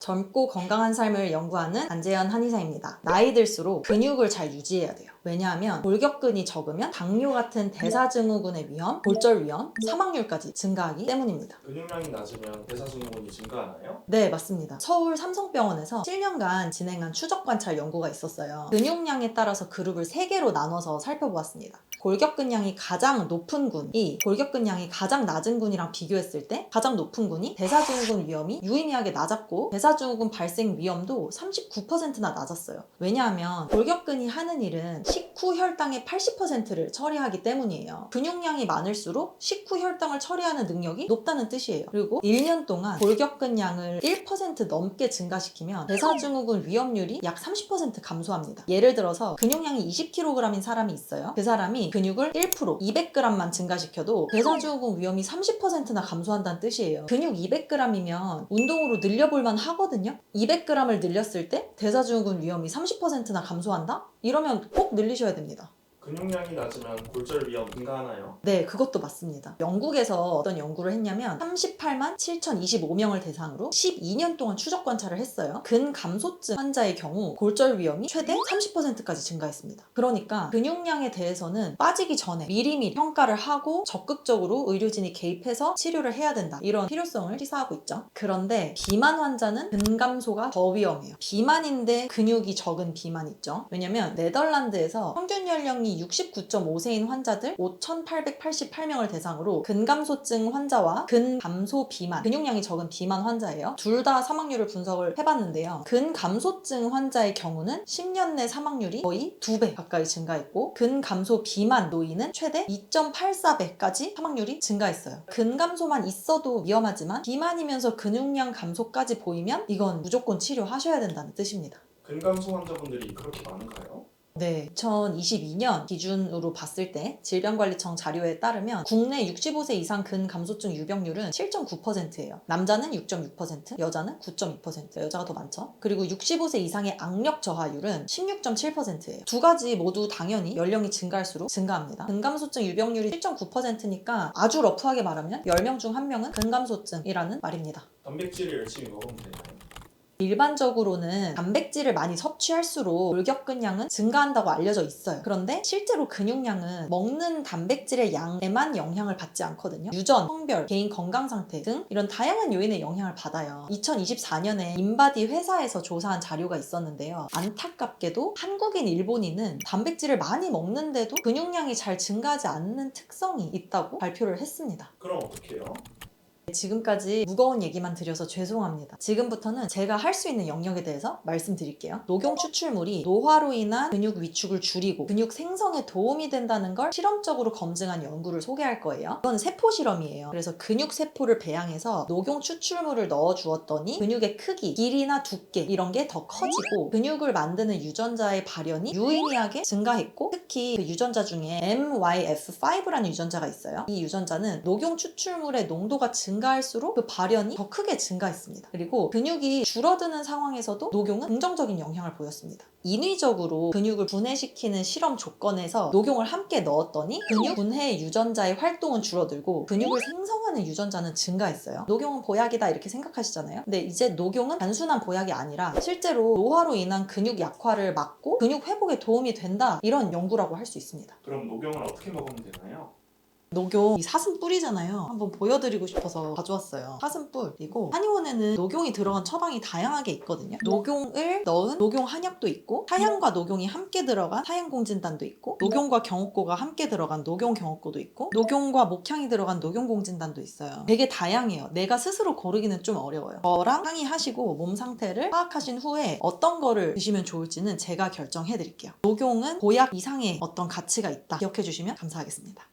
젊고 건강한 삶을 연구하는 안재현 한의사입니다. 나이 들수록 근육을 잘 유지해야 돼요. 왜냐하면 골격근이 적으면 당뇨 같은 대사증후군의 위험, 골절 위험, 사망률까지 증가하기 때문입니다. 근육량이 낮으면 대사증후군이 증가하나요? 네, 맞습니다. 서울 삼성병원에서 7년간 진행한 추적 관찰 연구가 있었어요. 근육량에 따라서 그룹을 3개로 나눠서 살펴보았습니다. 골격근량이 가장 높은 군이 골격근량이 가장 낮은 군이랑 비교했을 때 가장 높은 군이 대사증후군 위험이 유의미하게 낮았고 대사증후군 발생 위험도 39%나 낮았어요. 왜냐하면 골격근이 하는 일은 식후 혈당의 80%를 처리하기 때문이에요. 근육량이 많을수록 식후 혈당을 처리하는 능력이 높다는 뜻이에요. 그리고 1년 동안 골격근량을 1% 넘게 증가시키면 대사증후군 위험률이 약 30% 감소합니다. 예를 들어서 근육량이 20kg인 사람이 있어요. 그 사람이 근육을 1%, 200g만 증가시켜도 대사증후군 위험이 30%나 감소한다는 뜻이에요. 근육 200g이면 운동으로 늘려볼만 하거든요. 200g을 늘렸을 때 대사증후군 위험이 30%나 감소한다? 이러면 꼭 늘리셔야 됩니다. 근육량이 낮으면 골절 위험 증가하나요? 네, 그것도 맞습니다. 영국에서 어떤 연구를 했냐면 38만 7,025명을 대상으로 12년 동안 추적 관찰을 했어요. 근감소증 환자의 경우 골절 위험이 최대 30%까지 증가했습니다. 그러니까 근육량에 대해서는 빠지기 전에 미리미리 평가를 하고 적극적으로 의료진이 개입해서 치료를 해야 된다. 이런 필요성을 시사하고 있죠. 그런데 비만 환자는 근감소가 더 위험해요. 비만인데 근육이 적은 비만 있죠. 왜냐면 네덜란드에서 평균 연령이 69.5세인 환자들 5,888명을 대상으로 근감소증 환자와 근감소 비만, 근육량이 적은 비만 환자예요. 둘 다 사망률을 분석을 해봤는데요. 근감소증 환자의 경우는 10년 내 사망률이 거의 2배 가까이 증가했고 근감소 비만 노인은 최대 2.84배까지 사망률이 증가했어요. 근감소만 있어도 위험하지만 비만이면서 근육량 감소까지 보이면 이건 무조건 치료하셔야 된다는 뜻입니다. 근감소 환자분들이 그렇게 많은가요? 네, 2022년 기준으로 봤을 때 질병관리청 자료에 따르면 국내 65세 이상 근감소증 유병률은 7.9%예요. 남자는 6.6%, 여자는 9.2%, 여자가 더 많죠. 그리고 65세 이상의 악력 저하율은 16.7%예요. 두 가지 모두 당연히 연령이 증가할수록 증가합니다. 근감소증 유병률이 7.9%니까 아주 러프하게 말하면 10명 중 1명은 근감소증이라는 말입니다. 단백질을 열심히 먹으면 되나요? 일반적으로는 단백질을 많이 섭취할수록 골격근량은 증가한다고 알려져 있어요. 그런데 실제로 근육량은 먹는 단백질의 양에만 영향을 받지 않거든요. 유전, 성별, 개인 건강 상태 등 이런 다양한 요인의 영향을 받아요. 2024년에 인바디 회사에서 조사한 자료가 있었는데요. 안타깝게도 한국인, 일본인은 단백질을 많이 먹는데도 근육량이 잘 증가하지 않는 특성이 있다고 발표를 했습니다. 그럼 어떻게 해요? 지금까지 무거운 얘기만 드려서 죄송합니다. 지금부터는 제가 할 수 있는 영역에 대해서 말씀드릴게요. 녹용 추출물이 노화로 인한 근육 위축을 줄이고 근육 생성에 도움이 된다는 걸 실험적으로 검증한 연구를 소개할 거예요. 이건 세포 실험이에요. 그래서 근육 세포를 배양해서 녹용 추출물을 넣어 주었더니 근육의 크기, 길이나 두께 이런 게 더 커지고 근육을 만드는 유전자의 발현이 유의미하게 증가했고 특히 그 유전자 중에 MYF5라는 유전자가 있어요. 이 유전자는 녹용 추출물의 농도가 증가할수록 그 발현이 더 크게 증가했습니다. 그리고 근육이 줄어드는 상황에서도 녹용은 긍정적인 영향을 보였습니다. 인위적으로 근육을 분해시키는 실험 조건에서 녹용을 함께 넣었더니 근육 분해 유전자의 활동은 줄어들고 근육을 생성하는 유전자는 증가했어요. 녹용은 보약이다 이렇게 생각하시잖아요. 근데 이제 녹용은 단순한 보약이 아니라 실제로 노화로 인한 근육 약화를 막고 근육 회복에 도움이 된다 이런 연구라고 할 수 있습니다. 그럼 녹용을 어떻게 먹으면 되나요? 녹용 이 사슴뿔이잖아요. 한번 보여드리고 싶어서 가져왔어요. 사슴뿔이고 한의원에는 녹용이 들어간 처방이 다양하게 있거든요. 녹용을 넣은 녹용 한약도 있고 사향과 녹용이 함께 들어간 사향공진단도 있고 녹용과 경옥고가 함께 들어간 녹용경옥고도 있고 녹용과 목향이 들어간 녹용공진단도 있어요. 되게 다양해요. 내가 스스로 고르기는 좀 어려워요. 저랑 상의하시고 몸 상태를 파악하신 후에 어떤 거를 드시면 좋을지는 제가 결정해 드릴게요. 녹용은 보약 이상의 어떤 가치가 있다 기억해 주시면 감사하겠습니다.